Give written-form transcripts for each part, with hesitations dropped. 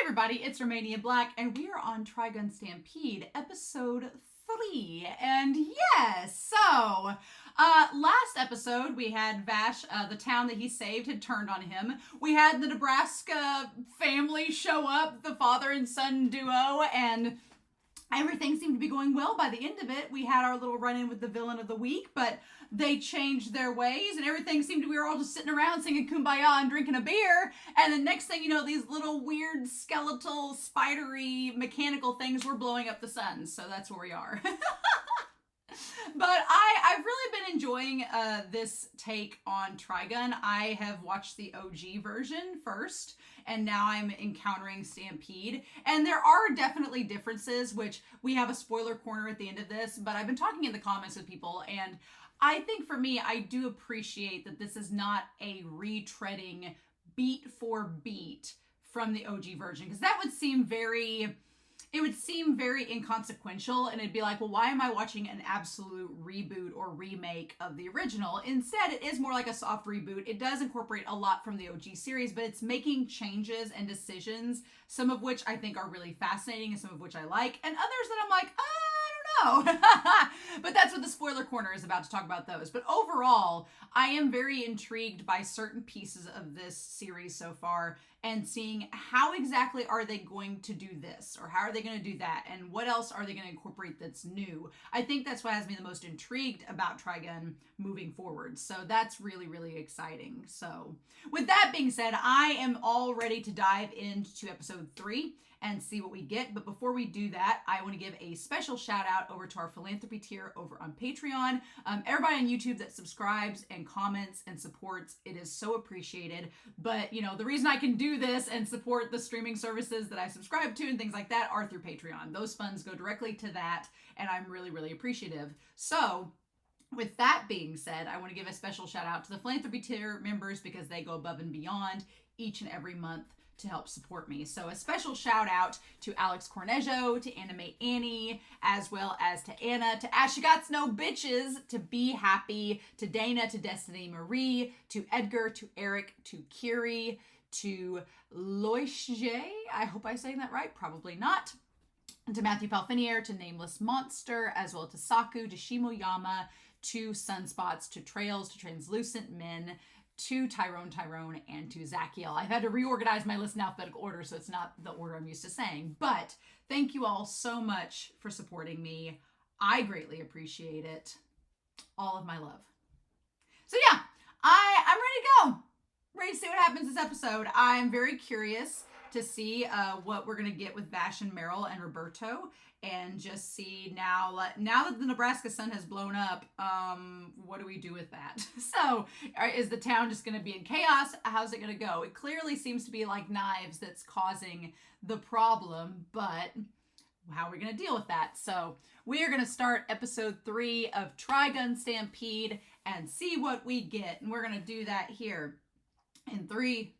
everybody, it's Romania Black, and we are on Trigun Stampede, episode 3. And yes, so, last episode we had Vash, the town that he saved had turned on him. We had the Nebraska family show up, the father and son duo, and everything seemed to be going well by the end of it. We had our little run-in with the villain of the week, but they changed their ways, and everything seemed to, we were all just sitting around singing Kumbaya and drinking a beer, and the next thing you know, these little weird skeletal, spidery, mechanical things were blowing up the sun, so that's where we are. But I've really been enjoying this take on Trigun. I have watched the OG version first, and now I'm encountering Stampede. And there are definitely differences, which we have a spoiler corner at the end of this, but I've been talking in the comments with people, and I think for me, I do appreciate that this is not a retreading beat for beat from the OG version, because that would seem very... it would seem very inconsequential, and it'd be like, well, why am I watching an absolute reboot or remake of the original? Instead, it is more like a soft reboot. It does incorporate a lot from the OG series, but it's making changes and decisions, some of which I think are really fascinating and some of which I like, and others that I'm like, I don't know. But that's what the spoiler corner is about, to talk about those. But overall, I am very intrigued by certain pieces of this series so far, and seeing how exactly are they going to do this, or how are they going to do that, and what else are they going to incorporate that's new. I think that's what has me the most intrigued about Trigun moving forward. So that's really, really exciting. So with that being said, I am all ready to dive into episode 3 and see what we get. But before we do that, I want to give a special shout out over to our philanthropy tier over on Patreon. Everybody on YouTube that subscribes and comments and supports, it is so appreciated. But you know, the reason I can do this and support the streaming services that I subscribe to and things like that are through Patreon. Those funds go directly to that, and I'm really, really appreciative. So with that being said, I want to give a special shout out to the philanthropy tier members, because they go above and beyond each and every month to help support me. So a special shout out to Alex Cornejo, to Anime Annie, as well as to Anna, to Ashy Gots No Bitches, to Be Happy, to Dana, to Destiny Marie, to Edgar, to Eric, to Kiri, to Loisje, I hope I'm saying that right, probably not, to Matthew Palfinier, to Nameless Monster, as well to Saku, to Shimoyama, to Sunspots, to Trails, to Translucent Men, to Tyrone, and to Zachiel. I've had to reorganize my list in alphabetical order, so it's not the order I'm used to saying. But thank you all so much for supporting me. I greatly appreciate it. All of my love. So yeah, I'm ready to go. Ready to see what happens this episode. I'm very curious to see what we're going to get with Vash and Meryl and Roberto, and just see now that the Nebraska sun has blown up, what do we do with that? So is the town just going to be in chaos? How's it going to go? It clearly seems to be like knives that's causing the problem, but how are we going to deal with that? So we are going to start episode 3 of Trigun Stampede and see what we get. And we're going to do that here in 3,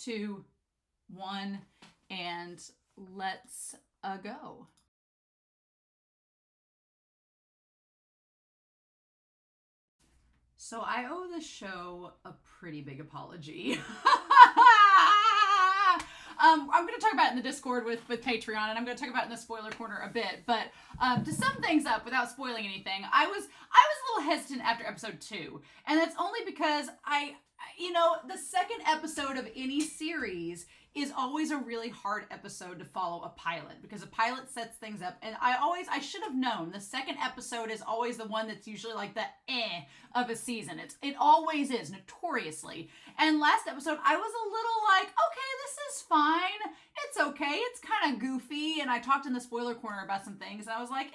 2, 1, and let's go. So I owe the show a pretty big apology. I'm going to talk about it in the Discord with Patreon, and I'm going to talk about it in the spoiler corner a bit. But to sum things up without spoiling anything, I was a little hesitant after episode 2, and that's only because the second episode of any series is always a really hard episode to follow a pilot, because a pilot sets things up, and I should have known the second episode is always the one that's usually like the of a season. It always is, notoriously. And last episode I was a little like, okay, this is fine, it's okay, it's kind of goofy, and I talked in the spoiler corner about some things, and I was like,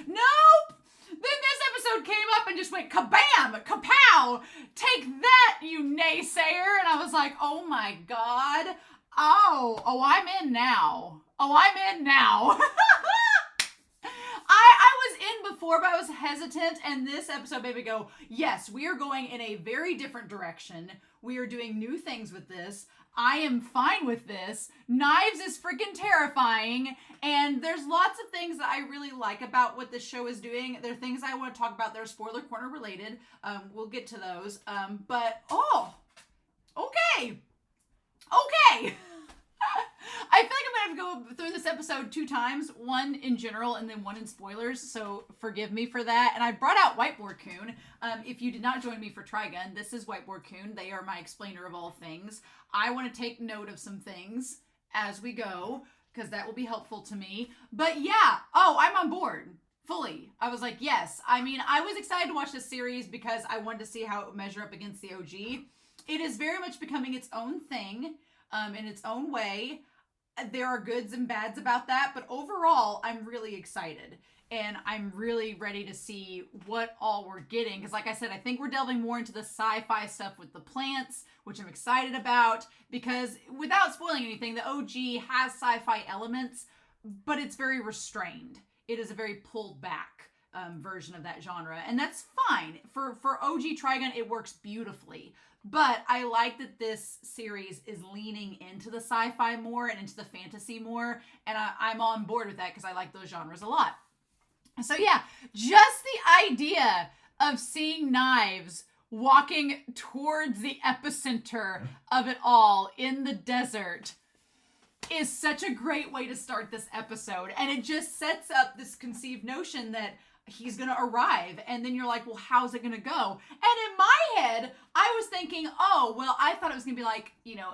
nope. Then this episode came up and just went kabam, kapow, take that, you naysayer. And I was like, oh my God. Oh, I'm in now. I was in before, but I was hesitant, and this episode made me go, yes, we are going in a very different direction. We are doing new things with this. I am fine with this. Knives is freaking terrifying, and there's lots of things that I really like about what this show is doing. There are things I want to talk about that are spoiler corner related. We'll get to those. But, okay. I I feel like I'm going to have to go through this episode 2 times, one in general and then one in spoilers, so forgive me for that. And I brought out Whiteboard Coon. If you did not join me for Trigun, this is Whiteboard Coon. They are my explainer of all things. I want to take note of some things as we go, because that will be helpful to me. But yeah, I'm on board. Fully. I was like, yes. I mean, I was excited to watch this series because I wanted to see how it would measure up against the OG. It is very much becoming its own thing, in its own way. There are goods and bads about that, but overall, I'm really excited. And I'm really ready to see what all we're getting. Because like I said, I think we're delving more into the sci-fi stuff with the plants, which I'm excited about. Because without spoiling anything, the OG has sci-fi elements, but it's very restrained. It is a very pulled back version of that genre. And that's fine. For OG Trigun, it works beautifully. But I like that this series is leaning into the sci-fi more and into the fantasy more. And I'm on board with that because I like those genres a lot. So yeah, just the idea of seeing Knives walking towards the epicenter of it all in the desert is such a great way to start this episode. And it just sets up this conceived notion that he's going to arrive. And then you're like, well, how's it going to go? And in my head, I was thinking, oh, well, I thought it was going to be like,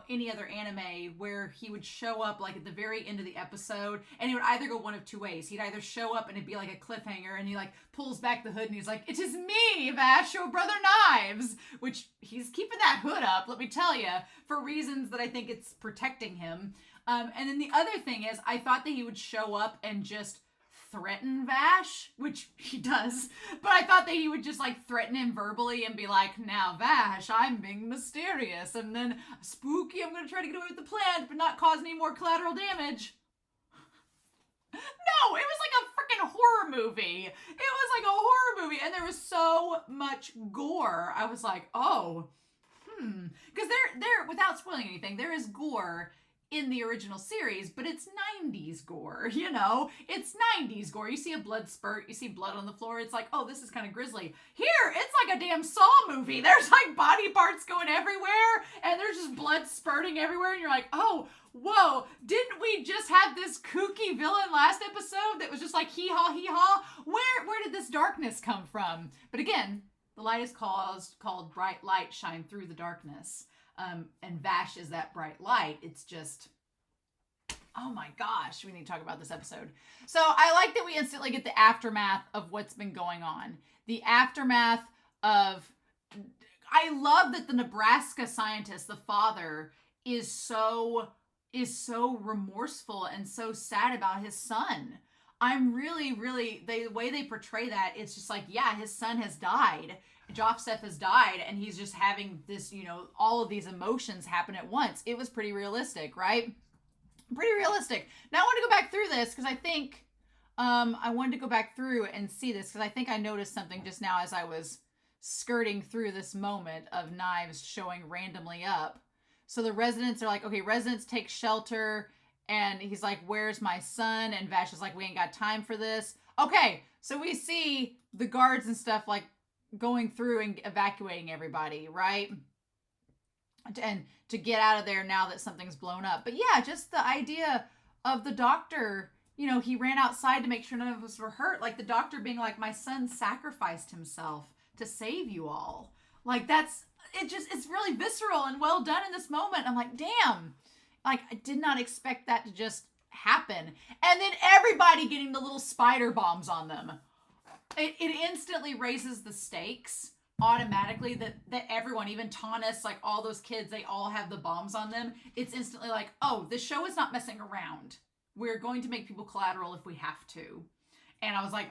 any other anime where he would show up like at the very end of the episode and he would either go one of 2 ways. He'd either show up and it'd be like a cliffhanger and he like pulls back the hood and he's like, it is me, Vash, your brother Knives, which he's keeping that hood up, let me tell you, for reasons that I think it's protecting him. And then the other thing is I thought that he would show up and just threaten Vash, which he does, but I thought that he would just like threaten him verbally and be like, now Vash, I'm being mysterious and then spooky, I'm going to try to get away with the plant but not cause any more collateral damage. No, it was like a freaking horror movie. It was like a horror movie and there was so much gore. I was like, because there without spoiling anything, there is gore in the original series, but it's 90s gore, It's 90s gore. You see a blood spurt, you see blood on the floor, it's like, oh, this is kind of grisly. Here, it's like a damn Saw movie. There's like body parts going everywhere, and there's just blood spurting everywhere, and you're like, oh, whoa, didn't we just have this kooky villain last episode that was just like hee-haw, hee-haw? Where did this darkness come from? But again, the light is called bright light shine through the darkness. And Vash is that bright light. It's just, oh my gosh, we need to talk about this episode. So I like that we instantly get the aftermath of what's been going on. The aftermath of, I love that the Nebraska scientist, the father, is so remorseful and so sad about his son. I'm really, the way they portray that, it's just like, yeah, his son has died. Joseph has died and he's just having this, all of these emotions happen at once. It was pretty realistic, right? Pretty realistic. Now I want to go back through this because I think I wanted to go back through and see this because I think I noticed something just now as I was skirting through this moment of Knives showing randomly up. So the residents are like, okay, residents take shelter, and he's like, where's my son? And Vash is like, we ain't got time for this. Okay, so we see the guards and stuff like going through and evacuating everybody, right? And to get out of there now that something's blown up. But yeah, just the idea of the doctor, he ran outside to make sure none of us were hurt. Like the doctor being like, my son sacrificed himself to save you all. Like it's really visceral and well done in this moment. I'm like, damn, like I did not expect that to just happen. And then everybody getting the little spider bombs on them. It instantly raises the stakes automatically that everyone, even Taunus, like all those kids, they all have the bombs on them. It's instantly like, oh, this show is not messing around. We're going to make people collateral if we have to. And I was like,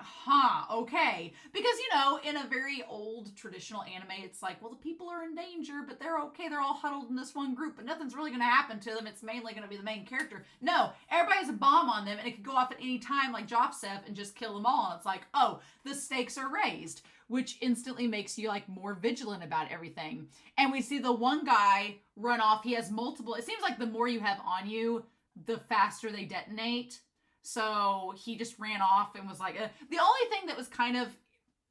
okay. Because, in a very old traditional anime, it's like, well, the people are in danger, but they're okay. They're all huddled in this one group, but nothing's really going to happen to them. It's mainly going to be the main character. No, everybody has a bomb on them, and it could go off at any time like Joseph and just kill them all. And it's like, oh, the stakes are raised, which instantly makes you like more vigilant about everything. And we see the one guy run off. He has multiple. It seems like the more you have on you, the faster they detonate. So he just ran off and was like, the only thing that was kind of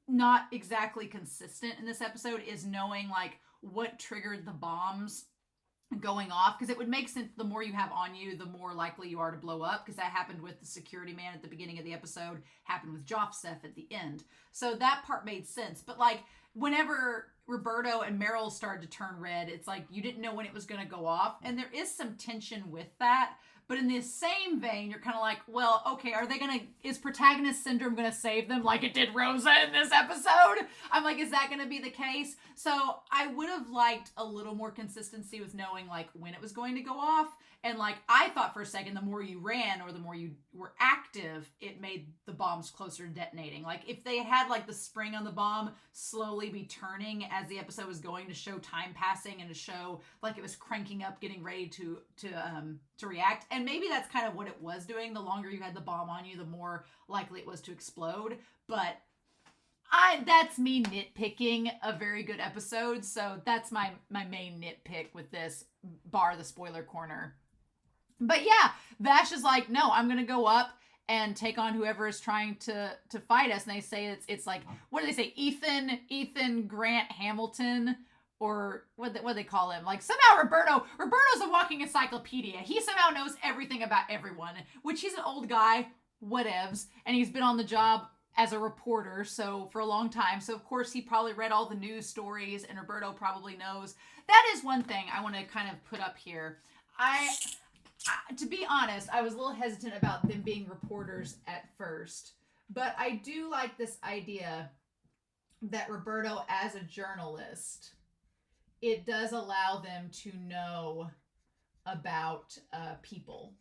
not exactly consistent in this episode is knowing like what triggered the bombs going off, because it would make sense. The more you have on you, the more likely you are to blow up, because that happened with the security man at the beginning of the episode, happened with Joseph at the end. So that part made sense. But like whenever Roberto and Meryl started to turn red, it's like you didn't know when it was going to go off, and there is some tension with that. But in the same vein, you're kind of like, well, okay, is protagonist syndrome going to save them like it did Rosa in this episode? I'm like, is that going to be the case? So I would have liked a little more consistency with knowing like when it was going to go off. And like, I thought for a second, the more you ran or the more you were active, it made the bombs closer to detonating. Like if they had like the spring on the bomb slowly be turning as the episode was going to show time passing and to show like it was cranking up, getting ready to react. And maybe that's kind of what it was doing. The longer you had the bomb on you, the more likely it was to explode. But that's me nitpicking a very good episode. So that's my main nitpick with this, bar the spoiler corner. But yeah, Vash is like, no, I'm going to go up and take on whoever is trying to fight us. And they say it's like, what do they say? Ethan Grant Hamilton, or what do they call him? Like somehow Roberto's a walking encyclopedia. He somehow knows everything about everyone, which he's an old guy, whatevs. And he's been on the job as a reporter, so for a long time. So of course he probably read all the news stories, and Roberto probably knows. That is one thing I want to kind of put up here. To be honest, I was a little hesitant about them being reporters at first, but I do like this idea that Roberto, as a journalist, it does allow them to know about people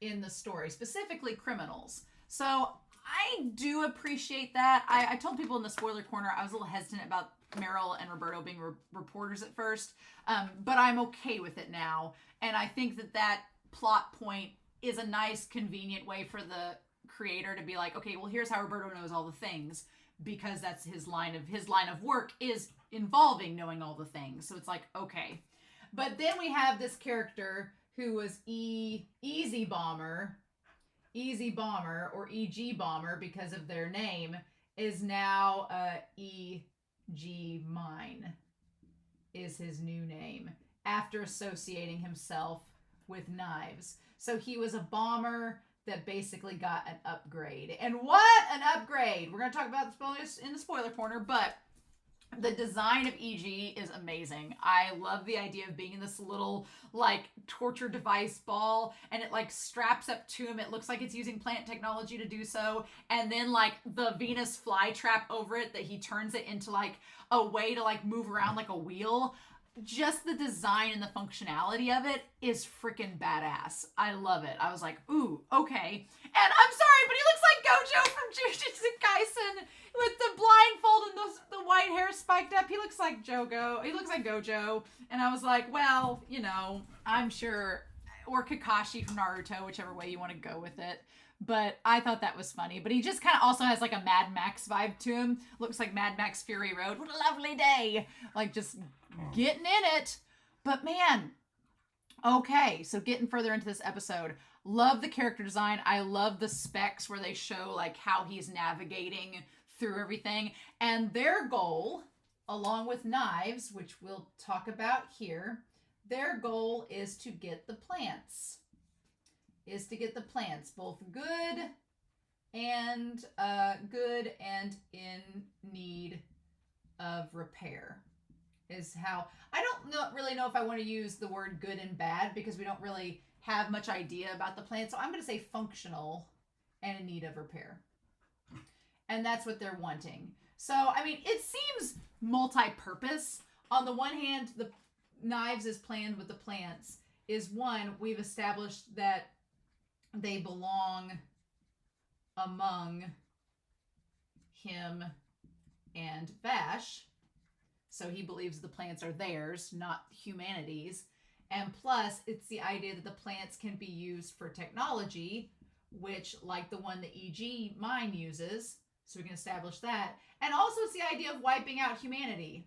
in the story, specifically criminals. So I do appreciate that. I told people in the spoiler corner I was a little hesitant about Meryl and Roberto being reporters at first, but I'm okay with it now. And I think that plot point is a nice, convenient way for the creator to be like, okay, well, here's how Roberto knows all the things, because that's his line of work is involving knowing all the things. So it's like, okay. But then we have this character who was Easy Bomber, or EG Bomber because of their name, is now EG Mine is his new name, after associating himself with knives. So he was a bomber that basically got an upgrade. And what an upgrade! We're going to talk about the spoilers in the spoiler corner, but the design of EG is amazing. I love the idea of being in this little like torture device ball, and it like straps up to him. It looks like it's using plant technology to do so. And then like the Venus flytrap over it that he turns it into like a way to like move around like a wheel. Just the design and the functionality of it is freaking badass. I love it. I was like, ooh, okay. And I'm sorry, but he looks like Gojo from Jujutsu Kaisen with the blindfold and the white hair spiked up. He looks like Gojo. And I was like, well, you know, I'm sure, or Kakashi from Naruto, whichever way you want to go with it. But I thought that was funny. But he just kind of also has like a Mad Max vibe to him. Looks like Mad Max Fury Road. What a lovely day. Like just getting in it. But man, okay. So getting further into this episode. Love the character design. I love the specs where they show like how he's navigating through everything. And their goal, along with Knives, which we'll talk about here, their goal is to get the plants. Both good and in need of repair. Is how I don't really know if I want to use the word good and bad, because we don't really have much idea about the plant. So I'm going to say functional and in need of repair. And that's what they're wanting. So, I mean, it seems multi-purpose. On the one hand, the Knives is planned with the plants is one, we've established that they belong among him and Vash. So he believes the plants are theirs, not humanity's. And plus, it's the idea that the plants can be used for technology, which, like the one that EG Mine uses, so we can establish that. And also, it's the idea of wiping out humanity.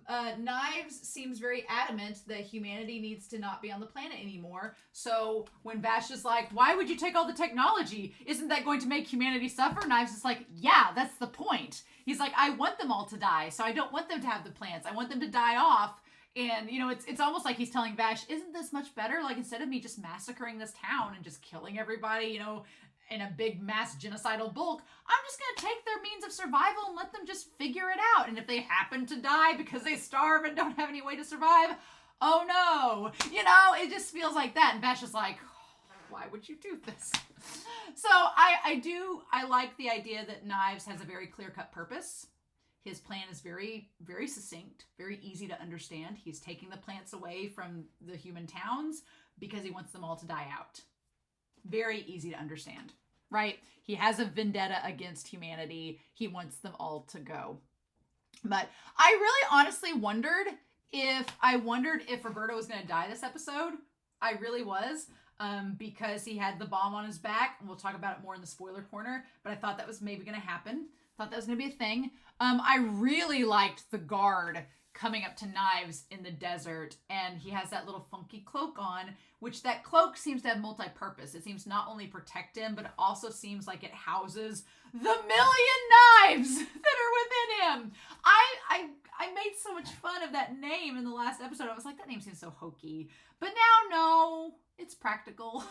Knives seems very adamant that humanity needs to not be on the planet anymore. So when Vash is like, why would you take all the technology? Isn't that going to make humanity suffer? Knives is like, yeah, that's the point. He's like, I want them all to die, so I don't want them to have the plants. I want them to die off And, you know, it's almost like he's telling Vash, isn't this much better? Like, instead of me just massacring this town and just killing everybody, you know, in a big mass genocidal bulk, I'm just going to take their means of survival and let them just figure it out. And if they happen to die because they starve and don't have any way to survive, oh no. You know, it just feels like that. And Vash is like, why would you do this? So I like the idea that Knives has a very clear-cut purpose. His plan is very, very succinct, very easy to understand. He's taking the plants away from the human towns because he wants them all to die out. Very easy to understand, right? He has a vendetta against humanity. He wants them all to go. But I really honestly wondered if Roberto was going to die this episode. I really was. Because he had the bomb on his back. And we'll talk about it more in the spoiler corner. But I thought that was maybe going to happen. Thought that was going to be a thing. I really liked the guard coming up to Knives in the desert. And he has that little funky cloak on. Which that cloak seems to have multi-purpose. It seems not only protect him. But it also seems like it houses the million knives that are within him. I made so much fun of that name in the last episode. I was like, that name seems so hokey. But now, no. It's practical.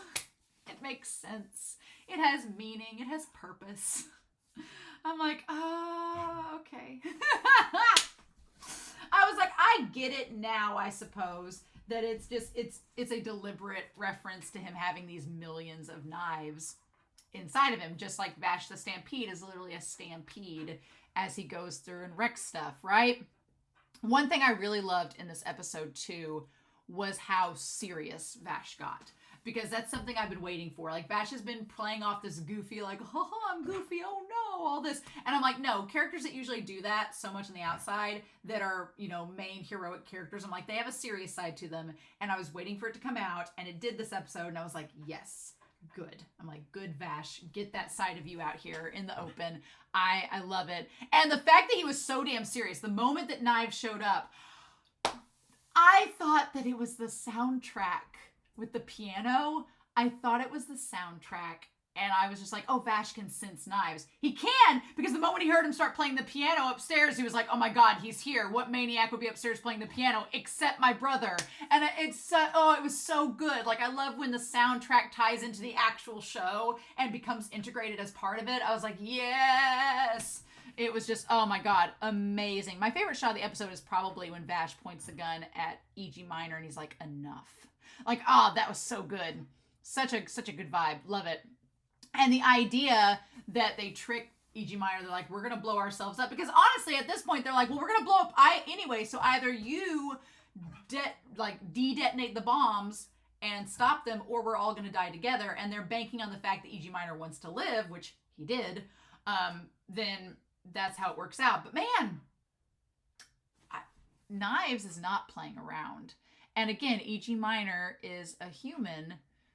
It makes sense. It has meaning. It has purpose. I'm like, oh, okay. I was like, I get it now, I suppose, that it's a deliberate reference to him having these millions of knives inside of him, just like Vash the Stampede is literally a stampede as he goes through and wrecks stuff, right? One thing I really loved in this episode, too, was how serious Vash got. Because that's something I've been waiting for. Like, Vash has been playing off this goofy, like, I'm goofy, oh no, all this. And I'm like, no, characters that usually do that so much on the outside that are, you know, main heroic characters, I'm like, they have a serious side to them. And I was waiting for it to come out, and it did this episode, and I was like, yes, good. I'm like, good, Vash, get that side of you out here in the open. I love it. And the fact that he was so damn serious, the moment that Knives showed up, I thought that it was the soundtrack with the piano. I thought it was the soundtrack. And I was just like, oh, Vash can sense Knives. He can, because the moment he heard him start playing the piano upstairs, he was like, oh my God, he's here. What maniac would be upstairs playing the piano except my brother? And it was so good. Like, I love when the soundtrack ties into the actual show and becomes integrated as part of it. I was like, yes. It was just, oh my God, amazing. My favorite shot of the episode is probably when Vash points the gun at E.G. Minor and he's like, enough. Like, oh, that was so good. Such a good vibe. Love it. And the idea that they trick E.G. Minor, they're like, we're going to blow ourselves up. Because honestly, at this point, they're like, well, we're going to blow up anyway. So either you de-detonate the bombs and stop them, or we're all going to die together. And they're banking on the fact that E.G. Minor wants to live, which he did. Then that's how it works out. But man, Knives is not playing around. And again, E.G. Minor is a human.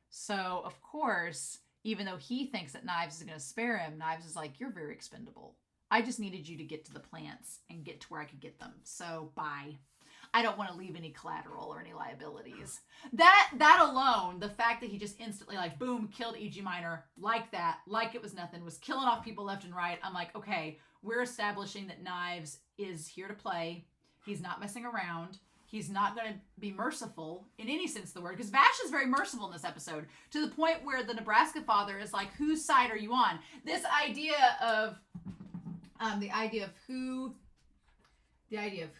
So, of course, even though he thinks that Knives is going to spare him, Knives is like, you're very expendable. I just needed you to get to the plants and get to where I could get them. So, bye. I don't want to leave any collateral or any liabilities. That alone, the fact that he just instantly, like, boom, killed E.G. Minor like that, like it was nothing, was killing off people left and right. I'm like, okay, we're establishing that Knives is here to play. He's not messing around. He's not going to be merciful in any sense of the word, because Vash is very merciful in this episode, to the point where the Nebraska father is like, whose side are you on? This idea of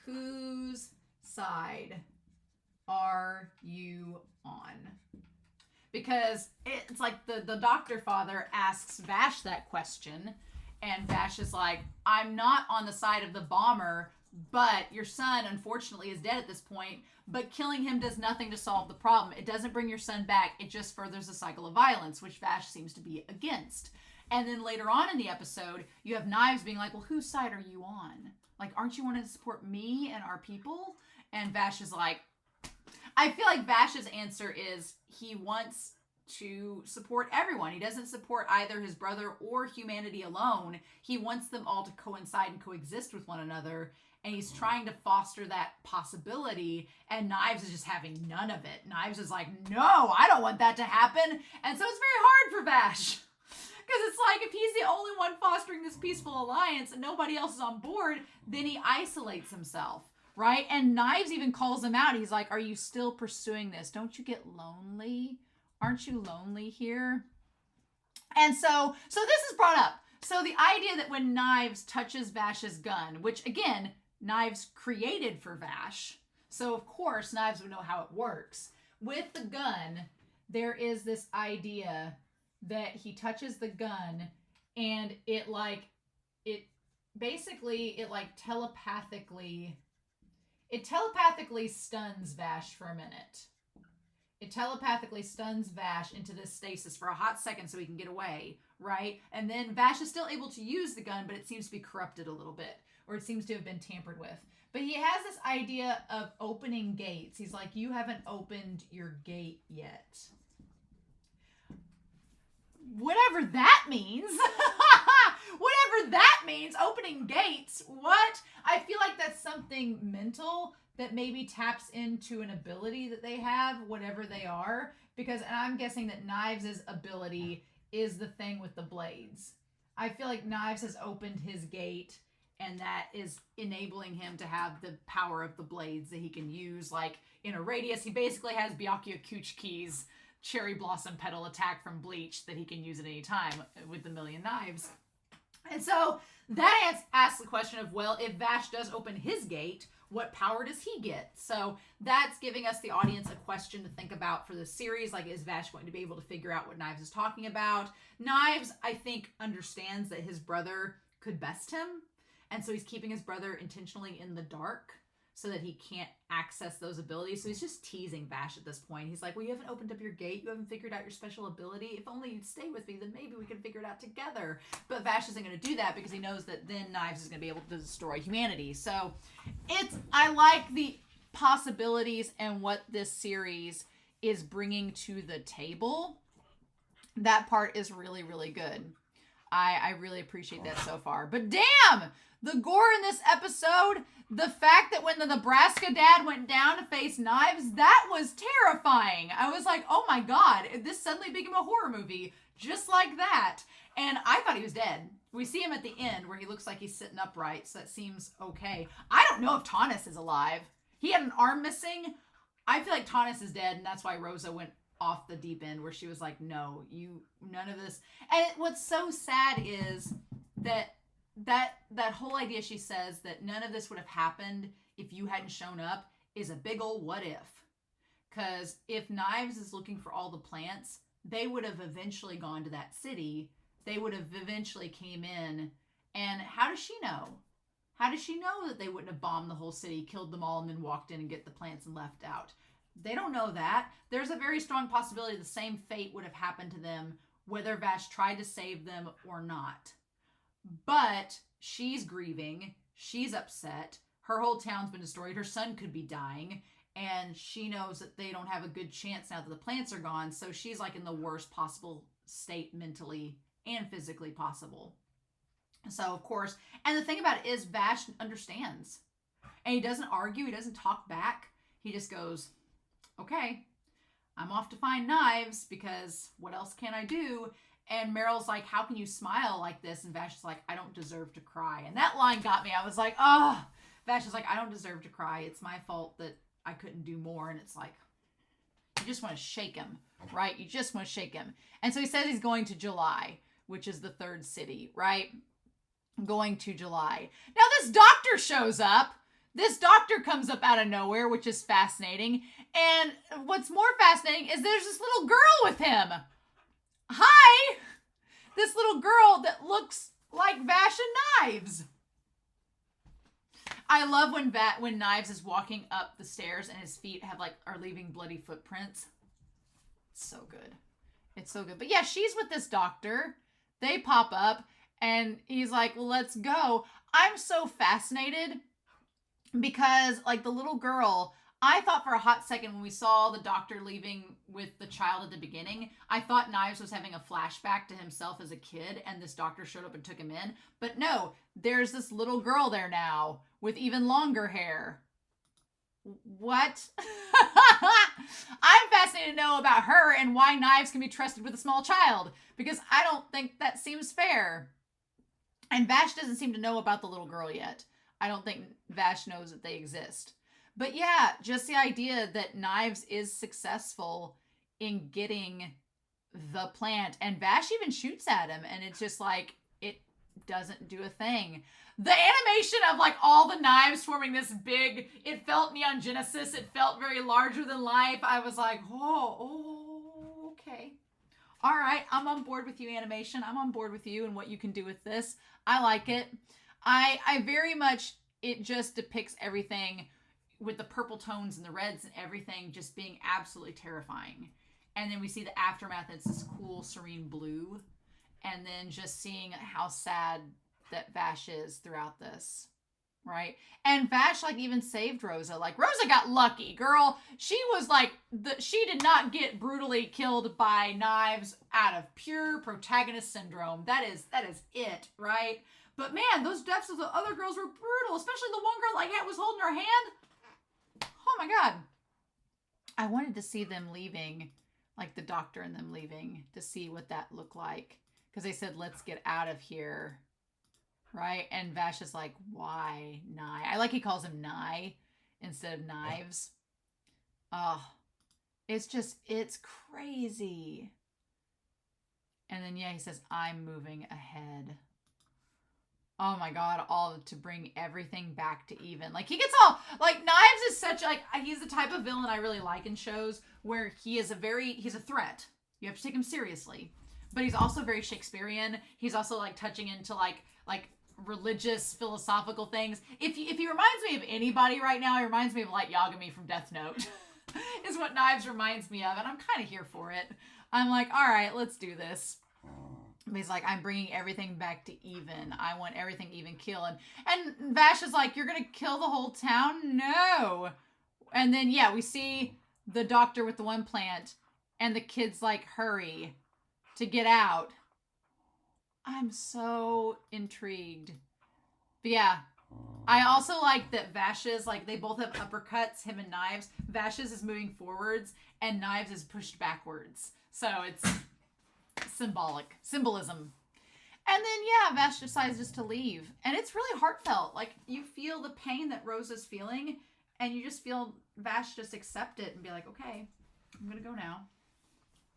whose side are you on? Because it's like the doctor father asks Vash that question, and Vash is like, I'm not on the side of the bomber, but your son, unfortunately, is dead at this point. But killing him does nothing to solve the problem. It doesn't bring your son back. It just furthers the cycle of violence, which Vash seems to be against. And then later on in the episode, you have Knives being like, well, whose side are you on? Like, aren't you wanting to support me and our people? And Vash is like, I feel like Vash's answer is he wants to support everyone. He doesn't support either his brother or humanity alone. He wants them all to coincide and coexist with one another. And he's trying to foster that possibility, and Knives is just having none of it. Knives is like, no, I don't want that to happen. And so it's very hard for Vash. Because it's like, if he's the only one fostering this peaceful alliance and nobody else is on board, then he isolates himself. right? And Knives even calls him out. He's like, are you still pursuing this? Don't you get lonely? Aren't you lonely here? And so this is brought up. So the idea that when Knives touches Vash's gun, which again, Knives created for Vash, so of course Knives would know how it works. With the gun, there is this idea that he touches the gun and it telepathically stuns Vash for a minute. It telepathically stuns Vash into this stasis for a hot second so he can get away, right? And then Vash is still able to use the gun, but it seems to be corrupted a little bit, or it seems to have been tampered with. But he has this idea of opening gates. He's like, you haven't opened your gate yet. Whatever that means. Whatever that means, opening gates. What? I feel like that's something mental that maybe taps into an ability that they have, whatever they are. Because, and I'm guessing that Knives' ability is the thing with the blades. I feel like Knives has opened his gate, and that is enabling him to have the power of the blades that he can use, like in a radius. He basically has Byakuya Kuchiki's cherry blossom petal attack from Bleach that he can use at any time with the million knives. And so that asks the question of, well, if Vash does open his gate, what power does he get? So that's giving us, the audience, a question to think about for the series. Like, is Vash going to be able to figure out what Knives is talking about? Knives, I think, understands that his brother could best him. And so he's keeping his brother intentionally in the dark so that he can't access those abilities. So he's just teasing Vash at this point. He's like, well, you haven't opened up your gate. You haven't figured out your special ability. If only you'd stay with me, then maybe we could figure it out together. But Vash isn't going to do that because he knows that then Knives is going to be able to destroy humanity. So I like the possibilities and what this series is bringing to the table. That part is really, really good. I really appreciate that so far. But damn, the gore in this episode, the fact that when the Nebraska dad went down to face Knives, that was terrifying. I was like, oh my God, this suddenly became a horror movie just like that. And I thought he was dead. We see him at the end where he looks like he's sitting upright, so that seems okay. I don't know if Taunus is alive. He had an arm missing. I feel like Taunus is dead, and that's why Rosa went off the deep end, where she was like, no, none of this. And what's so sad is that whole idea, she says that none of this would have happened if you hadn't shown up, is a big old what if. Because if Knives is looking for all the plants, they would have eventually gone to that city. They would have eventually came in. And how does she know? How does she know that they wouldn't have bombed the whole city, killed them all, and then walked in and get the plants and left out? They don't know that. There's a very strong possibility the same fate would have happened to them, whether Vash tried to save them or not. But she's grieving. She's upset. Her whole town's been destroyed. Her son could be dying. And she knows that they don't have a good chance now that the plants are gone. So she's like in the worst possible state mentally and physically possible. So, of course, and the thing about it is Vash understands. And he doesn't argue. He doesn't talk back. He just goes, okay, I'm off to find Knives because what else can I do? And Meryl's like, how can you smile like this? And Vash is like, I don't deserve to cry. And that line got me. I was like, oh. Vash is like, I don't deserve to cry. It's my fault that I couldn't do more. And it's like, you just want to shake him, right? You just want to shake him. And so he says he's going to July, which is the third city, right? Going to July. Now this doctor shows up. This doctor comes up out of nowhere, which is fascinating. And what's more fascinating is there's this little girl with him. Hi! This little girl that looks like Vash and Knives. I love when Knives is walking up the stairs and his feet are leaving bloody footprints. It's so good. It's so good. But yeah, she's with this doctor. They pop up and he's like, well, let's go. I'm so fascinated because like the little girl, I thought for a hot second when we saw the doctor leaving with the child at the beginning, I thought Knives was having a flashback to himself as a kid and this doctor showed up and took him in. But no, there's this little girl there now with even longer hair. What? I'm fascinated to know about her and why Knives can be trusted with a small child because I don't think that seems fair. And Vash doesn't seem to know about the little girl yet. I don't think Vash knows that they exist. But yeah, just the idea that Knives is successful in getting the plant, and Vash even shoots at him, and it's just like, it doesn't do a thing. The animation of like all the knives forming this big, it felt Neon Genesis, it felt very larger than life. I was like, oh, okay. All right, I'm on board with you, animation. I'm on board with you and what you can do with this. I like it. I very much, it just depicts everything with the purple tones and the reds and everything just being absolutely terrifying. And then we see the aftermath, it's this cool, serene blue. And then just seeing how sad that Vash is throughout this, right? And Vash, like, even saved Rosa. Like, Rosa got lucky, girl. She was like, she did not get brutally killed by Knives out of pure protagonist syndrome. That is it, right? But man, those deaths of the other girls were brutal, especially the one girl like was holding her hand. Oh my God. I wanted to see them leaving, like the doctor and them leaving, to see what that looked like. Because they said, let's get out of here. Right? And Vash is like, why Nye? I like he calls him Nye instead of Knives. Oh, it's crazy. And then, yeah, he says, I'm moving ahead. Oh my God, all to bring everything back to even. Like, he gets all, like, Knives is such, like, he's the type of villain I really like in shows where he's a threat. You have to take him seriously. But he's also very Shakespearean. He's also, like, touching into, like religious, philosophical things. If he reminds me of anybody right now, he reminds me of Light Yagami from Death Note. Is what Knives reminds me of, and I'm kind of here for it. I'm like, all right, let's do this. He's like, I'm bringing everything back to even. I want everything even kill. And Vash is like, you're going to kill the whole town? No. And then, yeah, we see the doctor with the one plant, and the kid's like, hurry to get out. I'm so intrigued. But yeah, I also like that Vash's, like, they both have uppercuts, him and Knives. Vash's is moving forwards, and Knives is pushed backwards. So it's symbolism. And then, yeah, Vash decides just to leave. And it's really heartfelt. Like, you feel the pain that Rosa's feeling, and you just feel Vash just accept it and be like, okay, I'm going to go now.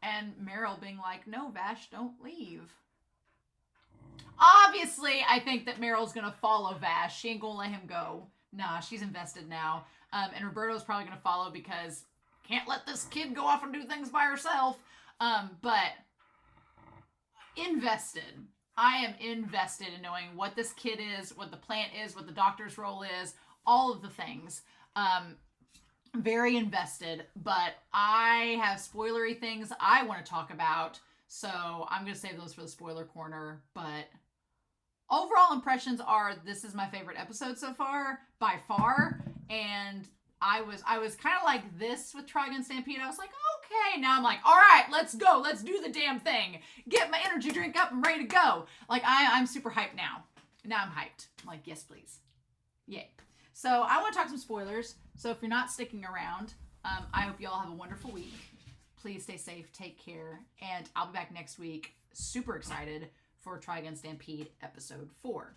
And Meryl being like, no, Vash, don't leave. Obviously, I think that Meryl's going to follow Vash. She ain't going to let him go. Nah, she's invested now. And Roberto's probably going to follow because can't let this kid go off and do things by herself. But invested. I am invested in knowing what this kid is, what the plant is, what the doctor's role is, all of the things. Very invested, but I have spoilery things I want to talk about, so I'm going to save those for the spoiler corner. But overall impressions are, this is my favorite episode so far, by far, and I was kind of like this with Trigun Stampede. I was like, okay, now I'm like, all right, let's go, let's do the damn thing, get my energy drink up and ready to go. Like, I'm super hyped now. Now I'm hyped. I'm like, yes, please. Yay. So I want to talk some spoilers. So if you're not sticking around, I hope you all have a wonderful week. Please stay safe, take care, and I'll be back next week. Super excited for Trigun Stampede episode 4.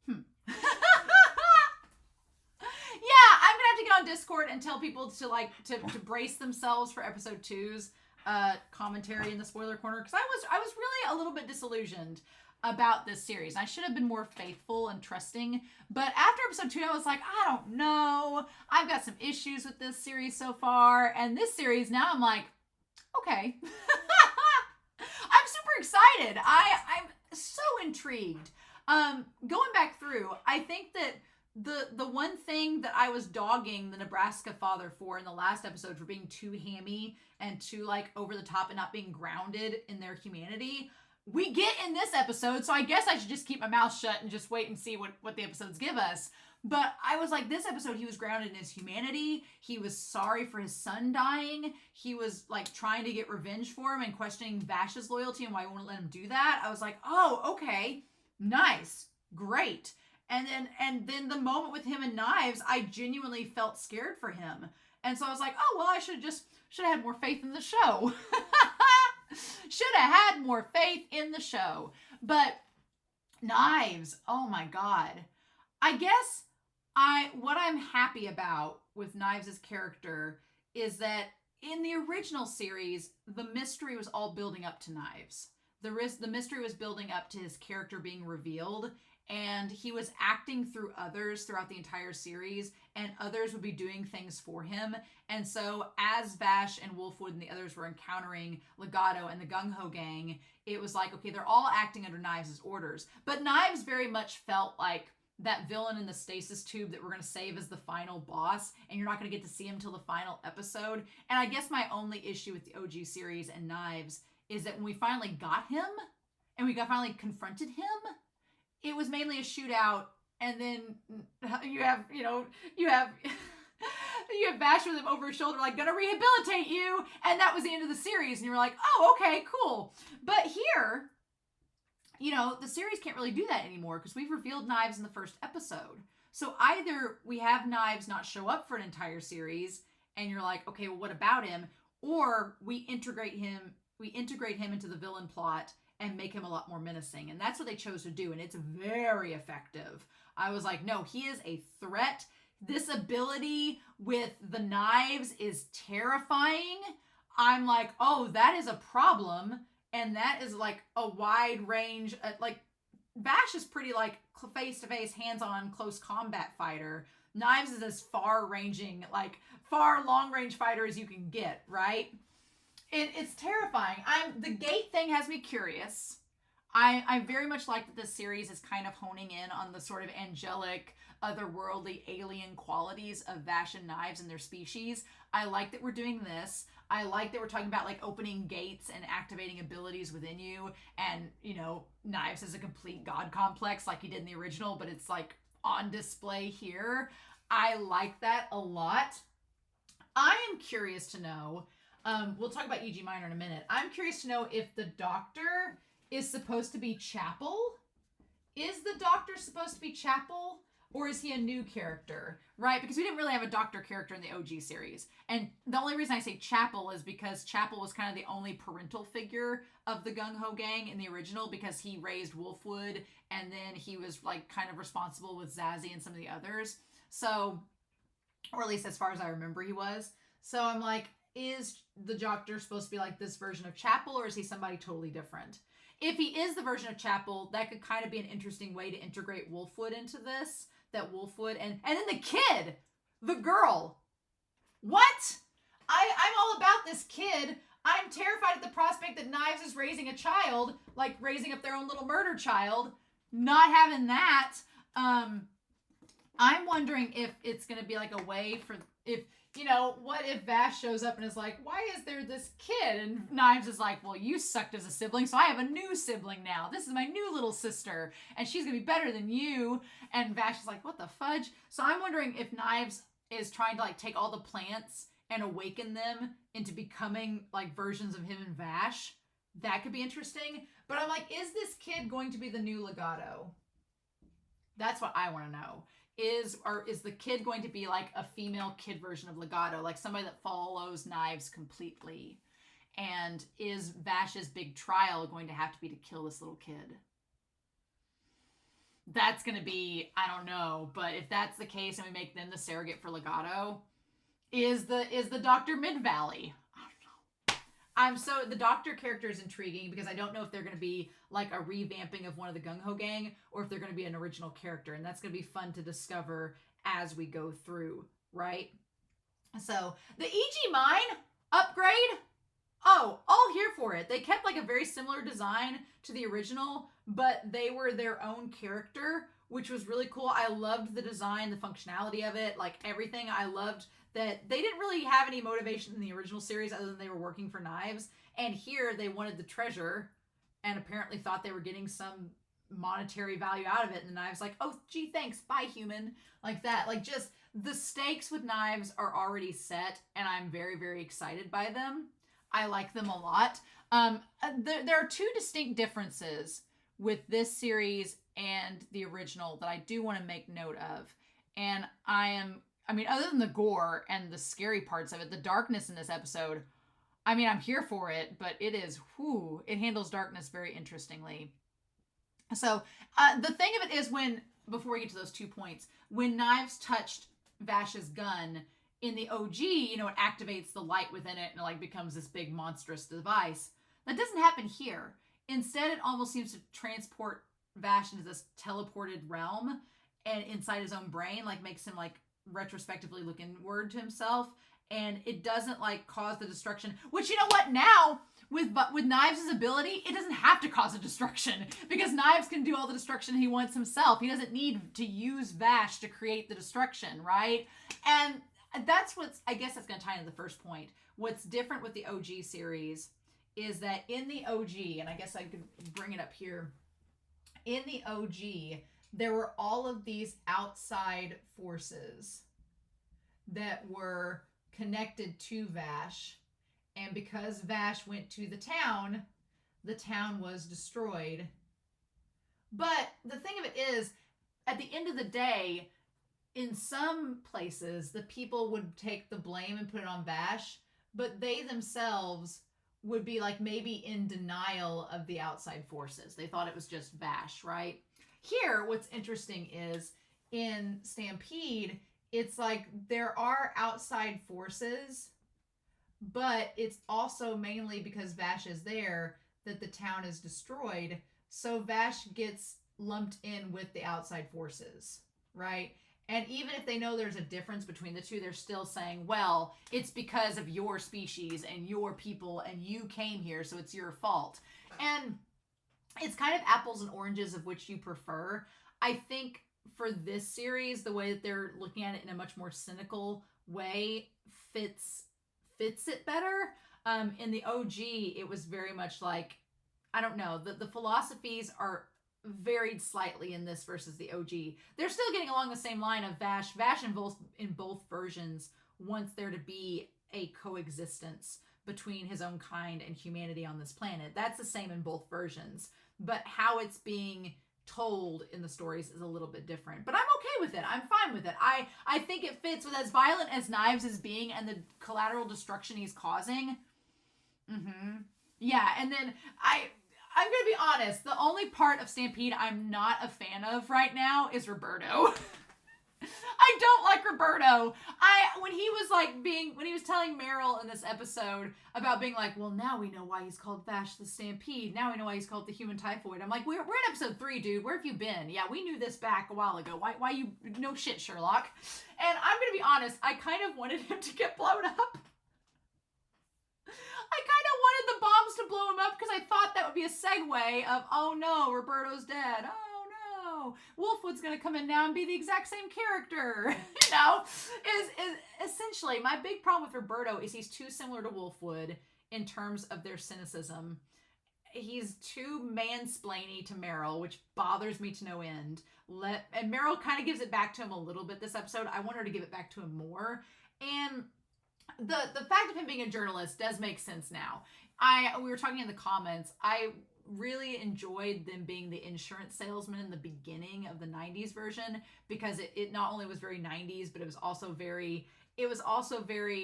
Yeah, I'm gonna have to get on Discord and tell people to brace themselves for episode 2's commentary in the spoiler corner, because I was really a little bit disillusioned about this series. I should have been more faithful and trusting, but after episode 2, I was like, I don't know. I've got some issues with this series so far, and this series, now I'm like, okay. I'm super excited. I'm so intrigued. Going back through, I think that the one thing that I was dogging the Nebraska father for in the last episode, for being too hammy and too, like, over the top and not being grounded in their humanity, we get in this episode, so I guess I should just keep my mouth shut and just wait and see what the episodes give us. But I was like, this episode, he was grounded in his humanity. He was sorry for his son dying. He was, like, trying to get revenge for him and questioning Vash's loyalty and why he wouldn't let him do that. I was like, oh, okay, nice, great. And then the moment with him and Knives, I genuinely felt scared for him. And so I was like, oh, well, I should have had more faith in the show. Should have had more faith in the show. But Knives. Oh my God. I guess what I'm happy about with Knives' character is that in the original series, the mystery was all building up to Knives. The mystery was building up to his character being revealed, and he was acting through others throughout the entire series, and others would be doing things for him. And so as Vash and Wolfwood and the others were encountering Legato and the Gung Ho gang, it was like, okay, they're all acting under Knives' orders. But Knives very much felt like that villain in the stasis tube that we're going to save as the final boss, and you're not going to get to see him till the final episode. And I guess my only issue with the OG series and Knives is that when we finally got him, and we finally confronted him, it was mainly a shootout, and then you have Vash with him over his shoulder, like, gonna rehabilitate you, and that was the end of the series, and you were like, oh, okay, cool. But here, the series can't really do that anymore because we've revealed Knives in the first episode. So either we have Knives not show up for an entire series, and you're like, okay, well, what about him? Or we integrate him into the villain plot and make him a lot more menacing. And that's what they chose to do, and it's very effective. I was like, no, he is a threat. This ability with the knives is terrifying. I'm like, oh, that is a problem. And that is like a wide range. Like, Vash is pretty like face-to-face, hands-on, close combat fighter. Knives is as far-ranging, like far long-range fighter as you can get, right? It's terrifying. The gate thing has me curious. I very much like that this series is kind of honing in on the sort of angelic, otherworldly, alien qualities of Vash and Knives and their species. I like that we're doing this. I like that we're talking about like opening gates and activating abilities within you. And, Knives is a complete god complex like he did in the original, but it's like on display here. I like that a lot. I am curious to know, we'll talk about E.G. Minor in a minute. I'm curious to know if the Doctor is supposed to be Chapel. Is the Doctor supposed to be Chapel? Or is he a new character, right? Because we didn't really have a Doctor character in the OG series. And the only reason I say Chapel is because Chapel was kind of the only parental figure of the Gung Ho gang in the original, because he raised Wolfwood, and then he was like kind of responsible with Zazie and some of the others. So, or at least as far as I remember he was. So I'm like, is the Doctor supposed to be like this version of Chapel, or is he somebody totally different? If he is the version of Chapel, that could kind of be an interesting way to integrate Wolfwood into this. That Wolfwood and then the kid, the girl. What? I'm all about this kid. I'm terrified at the prospect that Knives is raising a child, like raising up their own little murder child. Not having that. I'm wondering if it's going to be like a way for, what if Vash shows up and is like, why is there this kid? And Knives is like, well, you sucked as a sibling, so I have a new sibling now. This is my new little sister, and she's going to be better than you. And Vash is like, what the fudge? So I'm wondering if Knives is trying to like take all the plants and awaken them into becoming like versions of him and Vash. That could be interesting. But I'm like, is this kid going to be the new Legato? That's what I want to know. Is the kid going to be like a female kid version of Legato, like somebody that follows Knives completely? And is Vash's big trial going to have to be to kill this little kid? That's going to be, I don't know, but if that's the case and we make them the surrogate for Legato, is the Doctor Mid-Valley? The Doctor character is intriguing because I don't know if they're going to be like a revamping of one of the Gung Ho gang or if they're going to be an original character. And that's going to be fun to discover as we go through, right? So the E.G. Mine upgrade, oh, all here for it. They kept like a very similar design to the original, but they were their own character, which was really cool. I loved the design, the functionality of it, like everything. I loved that they didn't really have any motivation in the original series other than they were working for Knives. And here they wanted the treasure and apparently thought they were getting some monetary value out of it. And the Knives like, oh, gee, thanks. Bye, human. Like that. Like just the stakes with Knives are already set and I'm very, very excited by them. I like them a lot. There are two distinct differences with this series and the original that I do want to make note of. And other than the gore and the scary parts of it, the darkness in this episode, I'm here for it, but it handles darkness very interestingly. So the thing of it is before we get to those 2 points, when Knives touched Vash's gun in the OG, it activates the light within it and it like becomes this big monstrous device. That doesn't happen here. Instead, it almost seems to transport Vash into this teleported realm and inside his own brain, like makes him like retrospectively look inward to himself. And it doesn't like cause the destruction, which you know what, now with Knives' ability, it doesn't have to cause a destruction because Knives can do all the destruction he wants himself. He doesn't need to use Vash to create the destruction, right? And that's I guess that's going to tie into the first point. What's different with the OG series is that in the OG, and I guess I could bring it up here, in the OG, there were all of these outside forces that were connected to Vash. And because Vash went to the town was destroyed. But the thing of it is, at the end of the day, in some places, the people would take the blame and put it on Vash, but they themselves would be like maybe in denial of the outside forces. They thought it was just Vash, right? Here, what's interesting is in Stampede, it's like there are outside forces, but it's also mainly because Vash is there that the town is destroyed. So Vash gets lumped in with the outside forces, right? And even if they know there's a difference between the two, they're still saying, well, it's because of your species and your people and you came here, so it's your fault. And it's kind of apples and oranges of which you prefer. I think for this series, the way that they're looking at it in a much more cynical way fits it better. In the OG, it was very much like, I don't know, the philosophies are varied slightly in this versus the OG. They're still getting along the same line of Vash. Vash in both versions wants there to be a coexistence between his own kind and humanity on this planet. That's the same in both versions. But how it's being told in the stories is a little bit different. But I'm okay with it. I'm fine with it. I think it fits with as violent as Knives is being and the collateral destruction he's causing. Yeah, and then I'm going to be honest, the only part of Stampede I'm not a fan of right now is Roberto. I don't like Roberto. When he was telling Meryl in this episode about being like, well, now we know why he's called Vash the Stampede. Now we know why he's called the Human Typhoid. I'm like, we're in episode 3, dude. Where have you been? Yeah, we knew this back a while ago. Why you, no shit, Sherlock. And I'm going to be honest, I kind of wanted him to get blown up. I kind of wanted the bombs to blow him up because I thought that would be a segue of, oh no, Roberto's dead. Oh no, Wolfwood's going to come in now and be the exact same character. Is essentially my big problem with Roberto is he's too similar to Wolfwood in terms of their cynicism. He's too mansplainy to Meryl, which bothers me to no end. And Meryl kind of gives it back to him a little bit this episode. I want her to give it back to him more. And the fact of him being a journalist does make sense now. We were talking in the comments, I really enjoyed them being the insurance salesman in the beginning of the 90s version because it not only was very 90s, but it was also very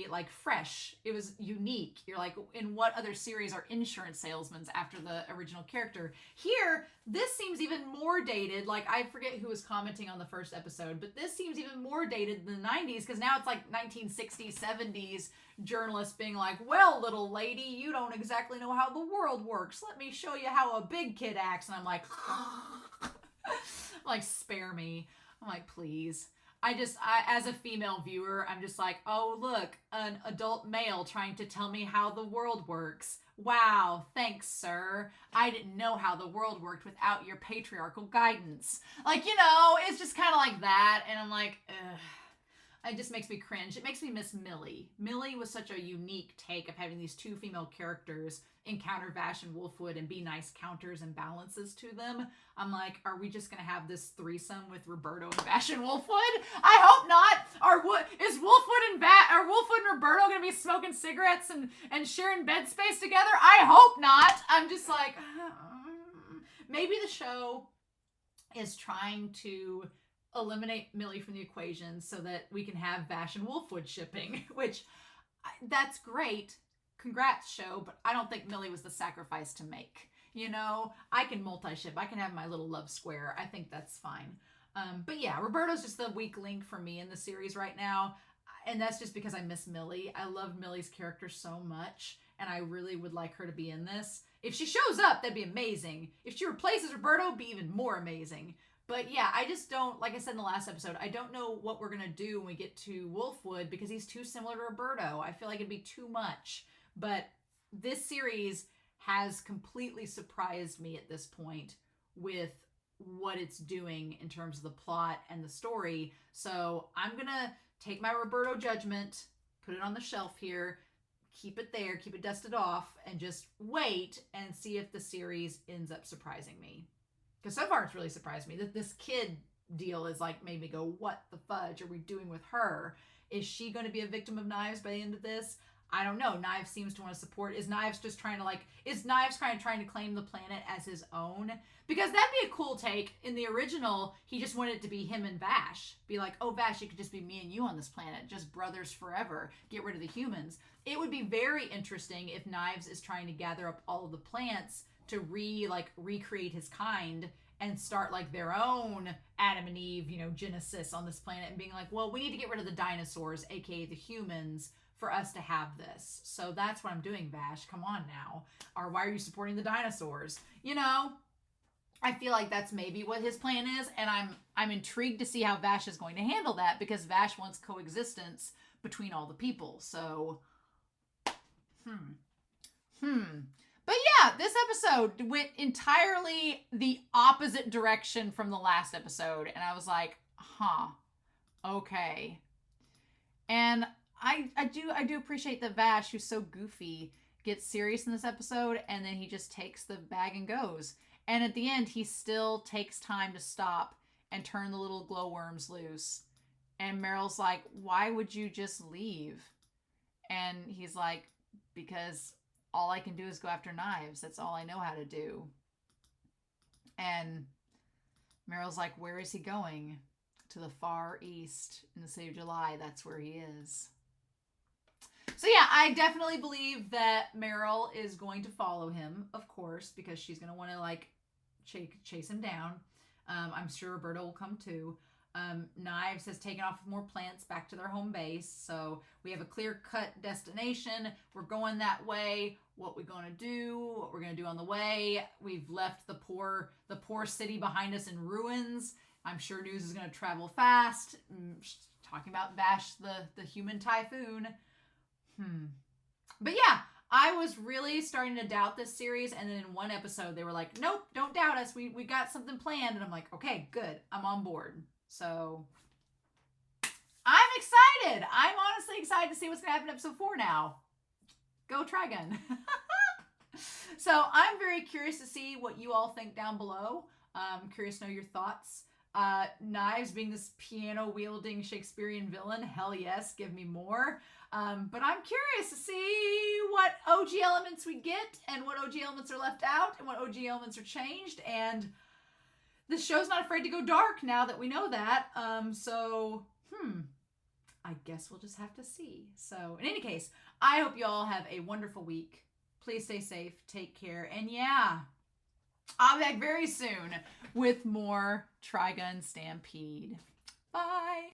like fresh. It was unique. You're like, in what other series are insurance salesmen after the original character? Here, this seems even more dated. Like, I forget who was commenting on the first episode, but this seems even more dated than the 90s because now it's like 1960s, 70s journalists being like, well, little lady, you don't exactly know how the world works. Let me show you how a big kid acts. And I'm like, like, spare me. I'm like, please. As a female viewer, I'm just like, oh, look, an adult male trying to tell me how the world works. Wow, thanks, sir. I didn't know how the world worked without your patriarchal guidance. Like, it's just kind of like that. And I'm like, ugh. It just makes me cringe. It makes me miss Millie. Millie was such a unique take of having these two female characters encounter Vash and Wolfwood and be nice counters and balances to them. I'm like, are we just going to have this threesome with Roberto and Vash and Wolfwood? I hope not. Is Wolfwood and Roberto going to be smoking cigarettes and sharing bed space together? I hope not. I'm just like, maybe the show is trying to eliminate Millie from the equation so that we can have Vash and Wolfwood shipping, which that's great. Congrats, show, but I don't think Millie was the sacrifice to make. you know? I can multi-ship. I can have my little love square. I think that's fine. But yeah, Roberto's just the weak link for me in the series right now. And that's just because I miss Millie. I love Millie's character so much, and I really would like her to be in this. If she shows up, that'd be amazing. If she replaces Roberto, it'd be even more amazing. But yeah, I just don't, like I said in the last episode, I don't know what we're going to do when we get to Wolfwood because he's too similar to Roberto. I feel like it'd be too much. But this series has completely surprised me at this point with what it's doing in terms of the plot and the story. So I'm going to take my Roberto judgment, put it on the shelf here, keep it there, keep it dusted off, and just wait and see if the series ends up surprising me. Because so far it's really surprised me that this kid deal is like made me go, what the fudge are we doing with her? Is she going to be a victim of Knives by the end of this? I don't know. Knives seems to want to support. Is Knives just trying to is Knives kind of trying to claim the planet as his own? Because that'd be a cool take. In the original, he just wanted it to be him and Vash. Be like, oh, Vash, it could just be me and you on this planet. Just brothers forever. Get rid of the humans. It would be very interesting if Knives is trying to gather up all of the plants to recreate his kind and start their own Adam and Eve, Genesis on this planet, and being like, well, we need to get rid of the dinosaurs, aka the humans, for us to have this. So that's what I'm doing, Vash. Come on now. Or why are you supporting the dinosaurs? I feel like that's maybe what his plan is, and I'm intrigued to see how Vash is going to handle that, because Vash wants coexistence between all the people. So, But yeah, this episode went entirely the opposite direction from the last episode, and I was like, okay. And I do appreciate that Vash, who's so goofy, gets serious in this episode, and then he just takes the bag and goes. And at the end, he still takes time to stop and turn the little glowworms loose. And Meryl's like, why would you just leave? And he's like, because all I can do is go after Knives. That's all I know how to do. And Meryl's like, where is he going? To the far east in the city of July. That's where he is. So yeah, I definitely believe that Meryl is going to follow him, of course, because she's going to want to chase him down. I'm sure Roberto will come too. Knives has taken off with more plants back to their home base. So we have a clear-cut destination. We're going that way. What we're going to do, what we're going to do on the way. We've left the poor city behind us in ruins. I'm sure news is going to travel fast. Talking about Vash, the human typhoon. But yeah, I was really starting to doubt this series, and then in one episode they were like, nope, don't doubt us. We got something planned. And I'm like, okay, good. I'm on board. So I'm excited. I'm honestly excited to see what's going to happen in episode 4 now. Go Trigun. So I'm very curious to see what you all think down below. I'm curious to know your thoughts. Knives being this piano-wielding Shakespearean villain, hell yes, give me more. But I'm curious to see what OG elements we get, and what OG elements are left out, and what OG elements are changed. And this show's not afraid to go dark now that we know that. I guess we'll just have to see. So in any case, I hope you all have a wonderful week. Please stay safe, take care, and yeah, I'll be back very soon with more Trigun Stampede. Bye!